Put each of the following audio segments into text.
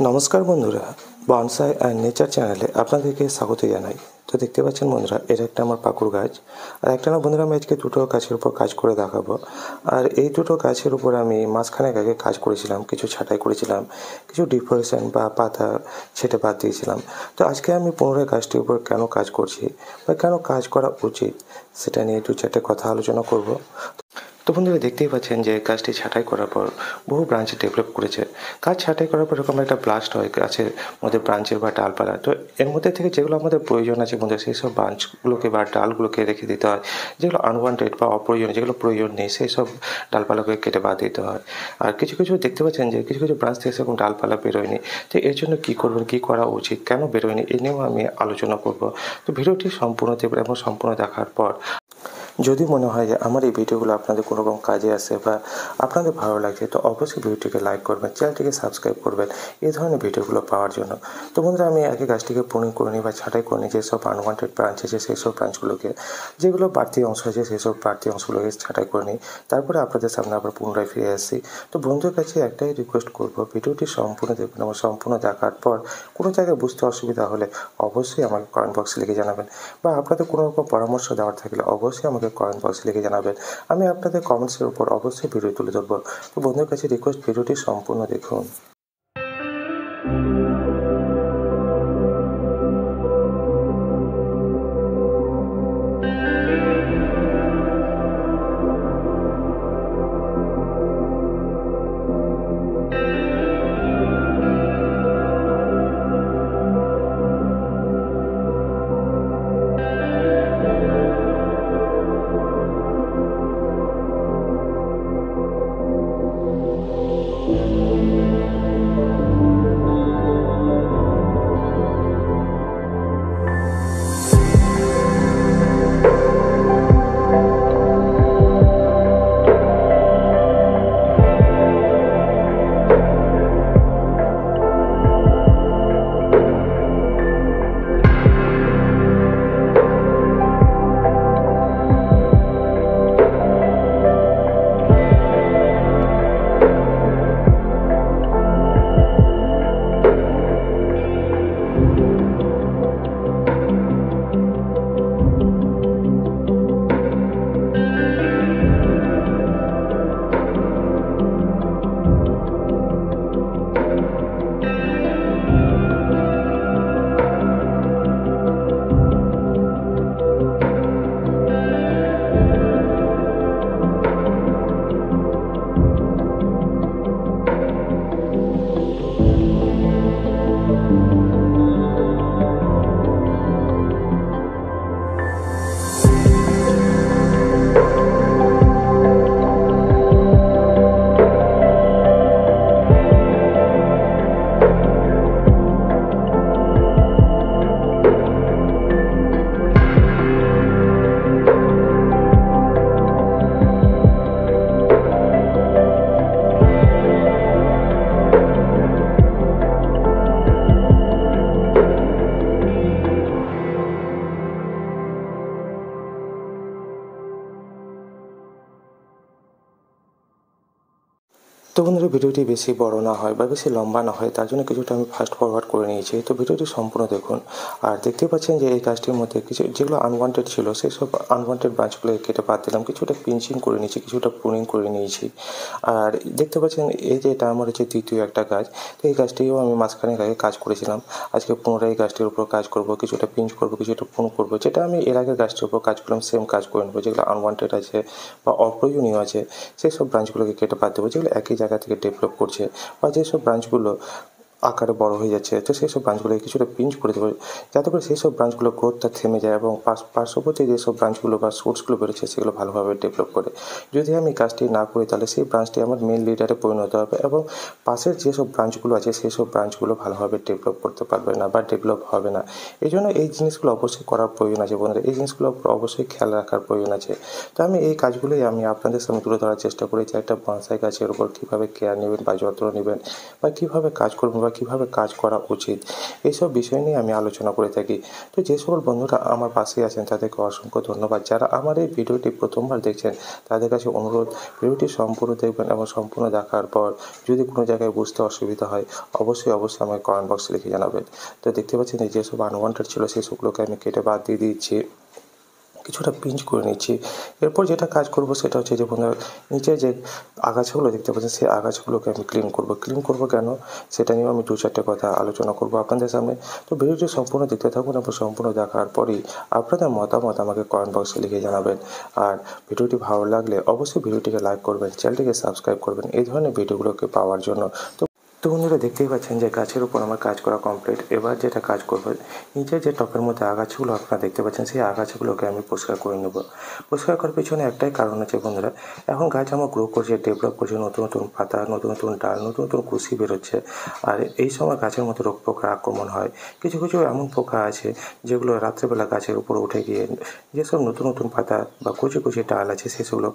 নমস্কার বন্ধুরা, bonsai and nature চ্যানেলে আপনাদেরকে স্বাগত জানাই। তো দেখতে পাচ্ছেন বন্ধুরা, এটা একটা আমার পাকুড় গাছ। আর একটা না বন্ধুরা, আমি আজকে দুটো গাছের উপর কাজ করে দেখাবো। আর এই দুটো গাছের উপর আমি মাসখানেক আগে কাজ করেছিলাম, কিছু ছাঁটাই করেছিলাম, কিছু ডিফরেশন বা পাতা ছেঁটে বাদ দিয়েছিলাম। তো আজকে আমি পুনরায় গাছটির উপর কেন কাজ করছি বা কেন কাজ করা উচিত সেটা নিয়ে দু চারটে কথা আলোচনা করব। তো বন্ধুরা, দেখতেই পাচ্ছেন যে গাছটি ছাঁটাই করার পর বহু ব্রাঞ্চ ডেভেলপ করেছে। গাছ ছাঁটাই করার পর এরকম একটা ব্লাস্ট হয় গাছের মধ্যে, ব্রাঞ্চের বা ডালপালা। তো এর মধ্যে থেকে যেগুলো আমাদের প্রয়োজন আছে বন্ধুরা, সেই সব ব্রাঞ্চগুলোকে বা ডালগুলোকে রেখে দিতে হয়। যেগুলো আনওয়ান্টেড বা অপ্রয়োজনীয়, যেগুলো প্রয়োজন নেই, সেই সব ডালপালাকে কেটে বাদ দিতে হয়। আর কিছু কিছু দেখতে পাচ্ছেন যে কিছু কিছু ব্রাঞ্চ থেকে সেরকম ডালপালা বেরোয়নি। তো এর জন্য কী করবেন, কী করা উচিত, কেন বেরোয়নি, এ নিয়েও আমি আলোচনা করব। তো ভিডিওটি সম্পূর্ণ দেখবেন এবং সম্পূর্ণ দেখার পর যদি মনে হয় যে আমার এই ভিডিওগুলো আপনাদের কোনো রকম কাজে আসে বা আপনাদের ভালো লাগছে, তো অবশ্যই ভিডিওটিকে লাইক করবেন, চ্যানেলটিকে সাবস্ক্রাইব করবেন এই ধরনের ভিডিওগুলো পাওয়ার জন্য। তো বন্ধুরা, আমি আগে গাছটিকে প্রুনিং করে নিই বা ছাঁটাই করে নিই যেসব আনওয়ান্টেড ব্রাঞ্চ আছে সেই সব ব্রাঞ্চগুলোকে, যেগুলো বাড়তি অংশ আছে সেই সব বাড়তি অংশগুলোকে ছাঁটাই করে নিই। তারপরে আপনাদের সামনে আবার পুনরায় ফিরে আসি। তো বন্ধুর কাছে একটাই রিকোয়েস্ট করব, ভিডিওটি সম্পূর্ণ দেখবেন এবং সম্পূর্ণ দেখার পর কোনো জায়গায় বুঝতে অসুবিধা হলে অবশ্যই আমাকে কমেন্ট বক্সে লিখে জানাবেন, বা আপনাদের কোনো রকম পরামর্শ দেওয়ার থাকলে অবশ্যই আমাকে কমেন্ট বক্সে লিখে জানাবেন। আমি আপনাদের কমেন্টসের উপর অবশ্যই ভিডিও তুলে ধরবো। তো বন্ধুদের কাছে রিকোয়েস্ট, ভিডিওটি সম্পূর্ণ দেখুন। তো বন্ধুরা, ভিডিওটি বেশি বড় না হয় বা বেশি লম্বা না হয় তার জন্য কিছুটা আমি ফাস্ট ফরওয়ার্ড করে নিয়েছি। তো ভিডিওটি সম্পূর্ণ দেখুন। আর দেখতে পাচ্ছেন যে এই গাছটির মধ্যে কিছু যেগুলো আনওয়ান্টেড ছিল সেই সব আনওয়ান্টেড ব্রাঞ্চগুলো কেটে বাদ দিলাম, কিছুটা পিঞ্চিং করে নিয়েছি, কিছুটা প্রুনিং করে নিয়েছি। আর দেখতে পাচ্ছেন এই যে এটা আমার হচ্ছে দ্বিতীয় একটা গাছ। তো এই গাছটিও আমি মাঝখানে আগে কাজ করেছিলাম। আজকে পুনরায় এই গাছটির উপর কাজ করব, কিছুটা পিঞ্চ করব, কিছুটা প্রুন করব। যেটা আমি এর আগে গাছটির উপর কাজ করলাম সেম কাজ করে নেবো। যেগুলো আনওয়ান্টেড আছে বা অপ্রয়োজনীয় আছে সেই সব ব্রাঞ্চগুলোকে কেটে বাদ দেবো, যেগুলো একই জায়গা থেকে ডেভেলপ করছে বা যেসব ব্রাঞ্চগুলো আকারে বড় হয়ে যাচ্ছে। তো সেই সব ব্রাঞ্চগুলোকে কিছুটা পিঞ্চ করে দেবো, যাতে করে সেই সব ব্রাঞ্চগুলো গ্রোথটা থেমে যায় এবং পার্শ্ববর্তী যেসব ব্রাঞ্চগুলো বা সোর্সগুলো বেরোচ্ছে সেগুলো ভালোভাবে ডেভেলপ করে। যদি আমি কাজটি না করি তাহলে সেই ব্রাঞ্চটি আমার মেন লিডারে পরিণত হবে এবং পাশের যেসব ব্রাঞ্চগুলো আছে সেই সব ব্রাঞ্চগুলো ভালোভাবে ডেভেলপ করতে পারবে না বা ডেভেলপ হবে না। এই জন্য এই জিনিসগুলো অবশ্যই করার প্রয়োজন আছে বন্ধুরা, এই জিনিসগুলোর উপর অবশ্যই খেয়াল রাখার প্রয়োজন আছে। তো আমি এই কাজগুলোই আমি আপনাদের সামনে তুলে ধরার চেষ্টা করেছি। একটা বনসাই গাছের উপর কীভাবে কেয়ার নেবেন বা যত্ন নেবেন বা কীভাবে কাজ করবেন বা কীভাবে কাজ করা উচিত, এইসব বিষয় নিয়ে আমি আলোচনা করে থাকি। তো যে সকল বন্ধুরা আমার পাশে আছেন তাদেরকে অসংখ্য ধন্যবাদ। যারা আমার এই ভিডিওটি প্রথমবার দেখছেন তাদের কাছে অনুরোধ, ভিডিওটি সম্পূর্ণ দেখবেন এবং সম্পূর্ণ দেখার পর যদি কোনো জায়গায় বুঝতে অসুবিধা হয় অবশ্যই আমাকে কমেন্ট বক্সে লিখে জানাবেন। তো দেখতে পাচ্ছেন এই যেসব আনওয়ান্টেড ছিল সেই সবগুলোকে আমি কেটে বাদ দিয়ে দিচ্ছি, কিছুটা পিঞ্চ করে নিচ্ছি। এরপর যেটা কাজ করব সেটা হচ্ছে যে বন্ধুরা, নিচে যে আগাছাগুলো দেখতে পাচ্ছেন সেই আগাছাগুলোকে আমি ক্লিন করব কেন সেটা নিয়েও আমি 2-4টে কথা আলোচনা করব আপনাদের সামনে। তো ভিডিওটি সম্পূর্ণ দেখতে থাকুন এবং সম্পূর্ণ দেখার পরেই আপনাদের মতামত আমাকে কমেন্ট বক্সে লিখে জানাবেন। আর ভিডিওটি ভালো লাগলে অবশ্যই ভিডিওটিকে লাইক করবেন, চ্যানেলটিকে সাবস্ক্রাইব করবেন এই ধরনের ভিডিওগুলোকে পাওয়ার জন্য। তো বন্ধুরা দেখতেই পাচ্ছেন যে গাছের উপর আমার কাজ করা কমপ্লিট। এবার যেটা কাজ করব, নিচে যে টবের মধ্যে আগাছাগুলো আপনারা দেখতে পাচ্ছেন সেই আগাছাগুলোকে আমি পরিষ্কার করে নেব। পরিষ্কার করার পেছনে একটাই কারণ আছে বন্ধুরা, এখন গাছ আমার গ্রো করছে, ডেভেলপ করছে, নতুন নতুন পাতা, নতুন নতুন ডাল, নতুন নতুন কুশি বেরোচ্ছে। আর এই সময় গাছের মধ্যে রোগ পোকার আক্রমণ হয়। কিছু কিছু এমন পোকা আছে যেগুলো রাত্রেবেলা গাছের উপর উঠে গিয়ে যেসব নতুন নতুন পাতা বা কুচি কুচি ডাল আছে সেসবগুলো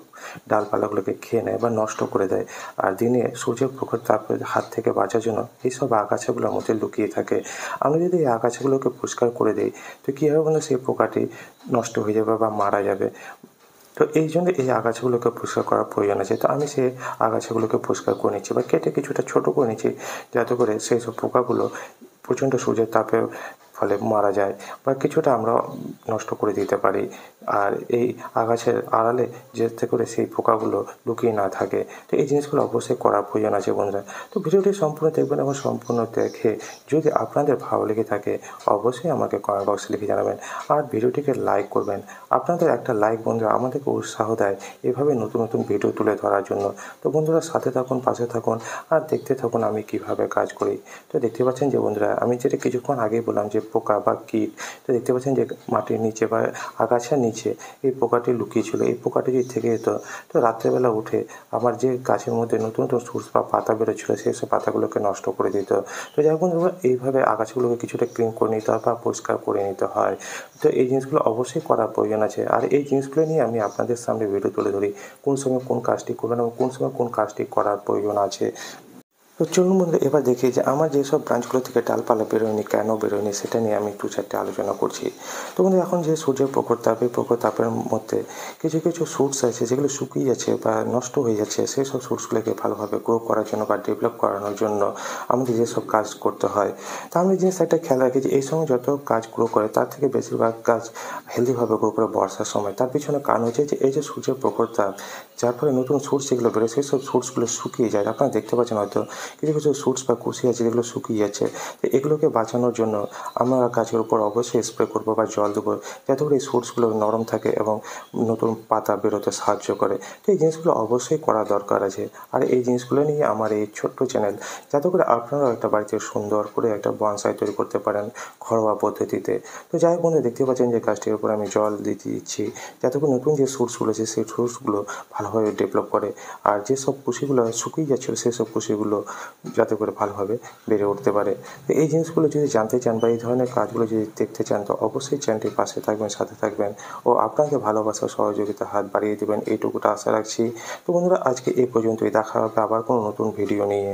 ডালপালাগুলোকে খেয়ে নেয় বা নষ্ট করে দেয়। আর দিনে সূর্যের প্রখর তাপের হাত থেকে বাঁচার জন্য এইসব আগাছাগুলোর মধ্যে লুকিয়ে থাকে। আমরা যদি এই আগাছাগুলোকে পরিষ্কার করে দিই তো কী হবে বন্ধু, সেই পোকাটি নষ্ট হয়ে যাবে বা মারা যাবে। তো এই জন্য এই আগাছাগুলোকে পরিষ্কার করার প্রয়োজন আছে। তো আমি সেই আগাছাগুলোকে পরিষ্কার করে নিচ্ছি বা কেটে কিছুটা ছোটো করে নিচ্ছি, যাতে করে সেই সব পোকাগুলো প্রচণ্ড সূর্যের তাপের ফলে মারা যায় বা কিছুটা আমরা নষ্ট করে দিতে পারি। আর এই আগাছার আড়ালে যাতে করে সেই পোকাগুলো লুকিয়ে না থাকে। তো এই জিনিসগুলো অবশ্যই করার প্রয়োজন আছে বন্ধুরা। তো ভিডিওটি সম্পূর্ণ দেখবেন এবং সম্পূর্ণ দেখে যদি আপনাদের ভালো লেগে থাকে অবশ্যই আমাকে কমেন্ট বক্সে লিখে জানাবেন। আর ভিডিওটিকে লাইক করবেন। আপনাদের একটা লাইক বন্ধুরা আমাদেরকে উৎসাহ দেয় এভাবে নতুন নতুন ভিডিও তুলে ধরার জন্য। তো বন্ধুরা সাথে থাকুন, পাশে থাকুন আর দেখতে থাকুন আমি কীভাবে কাজ করি। তো দেখতে পাচ্ছেন যে বন্ধুরা, আমি যেটা কিছুক্ষণ আগেই বললাম যে পোকা বা কীট, তো দেখতে পাচ্ছেন যে মাটির নিচে বা আগাছার নিচে এই পোকাটি লুকিয়ে ছিল। এই পোকাটি যদি থেকে যেত তো রাত্রেবেলা উঠে আমার যে গাছের মধ্যে নতুন নতুন সোর্স বা পাতা বেরোচ্ছিলো সেই সব পাতাগুলোকে নষ্ট করে দিত। তো যাই হোক বন্ধুরা, এইভাবে আগাছাগুলোকে কিছুটা ক্লিন করে নিতে হয় বা পরিষ্কার করে নিতে হয়। তো এই জিনিসগুলো অবশ্যই করার প্রয়োজন আছে। আর এই জিনিসগুলো নিয়ে আমি আপনাদের সামনে ভিডিও তুলে ধরি, কোন সময় কোন কাজটি করবেন এবং কোন সময় কোন কাজটি করার প্রয়োজন আছে। তো চলুন বন্ধুরা, এবার দেখি যে আমার যেসব ব্রাঞ্চগুলো থেকে ডালপালা বেরোয়নি, কেন বেরোয়নি সেটা নিয়ে আমি 2-4টে আলোচনা করছি। তো বন্ধুরা, এখন যে সূর্যের প্রখর তাপ, এই প্রখর তাপের মধ্যে কিছু কিছু শুটস আছে যেগুলো শুকিয়ে যাচ্ছে বা নষ্ট হয়ে যাচ্ছে, সেই সব শুটসগুলোকে ভালোভাবে গ্রো করার জন্য বা ডেভেলপ করানোর জন্য আমাদের যেসব কাজ করতে হয়। তা আমি জিনিস একটা খেয়াল রাখি যে এই সময় যত গাছ গ্রো করে তার থেকে বেশিরভাগ গাছ হেলদিভাবে গ্রো করে বর্ষার সময়। তার পিছনে কারণ হচ্ছে যে এই যে সূর্যের প্রখর তাপ, যার ফলে নতুন শুটস যেগুলো বেরোয় সেই সব শুটসগুলো শুকিয়ে যায়। আপনারা দেখতে পাচ্ছেন হয়তো কিছু কিছু শুটস বা কুশি আছে যেগুলো শুকিয়ে যাচ্ছে। তো এগুলোকে বাঁচানোর জন্য আমরা গাছের উপর অবশ্যই স্প্রে করবো বা জল দেবো, যাতে করে এই শুটসগুলো নরম থাকে এবং নতুন পাতা বেরোতে সাহায্য করে। তো এই জিনিসগুলো অবশ্যই করা দরকার আছে। আর এই জিনিসগুলো নিয়ে আমার এই ছোট্ট চ্যানেল, যাতে করে আপনারাও একটা বাড়িতে সুন্দর করে একটা বনসাই তৈরি করতে পারেন ঘরোয়া পদ্ধতিতে। তো যাই হোক বন্ধুরা, দেখতে পাচ্ছেন যে গাছটির উপর আমি জল দিচ্ছি, যাতে করে নতুন যে শুটসগুলো আছে সেই শুটসগুলো ভালোভাবে ডেভেলপ করে। আর যেসব কুশিগুলো শুকিয়ে যাচ্ছিলো সেসব কুশিগুলো যাতে করে ভালোভাবে বেড়ে উঠতে পারে। তো এই জিনিসগুলো যদি জানতে চান বা এই ধরনের কাজগুলো যদি দেখতে চান তো অবশ্যই চ্যানেলটির পাশে থাকবেন, সাথে থাকবেন ও আপনাকে ভালোবাসা সহযোগিতা হাত বাড়িয়ে দেবেন, এইটুকুটা আশা রাখছি। তো বন্ধুরা, আজকে এই পর্যন্তই। দেখা হবে আবার কোনো নতুন ভিডিও নিয়ে।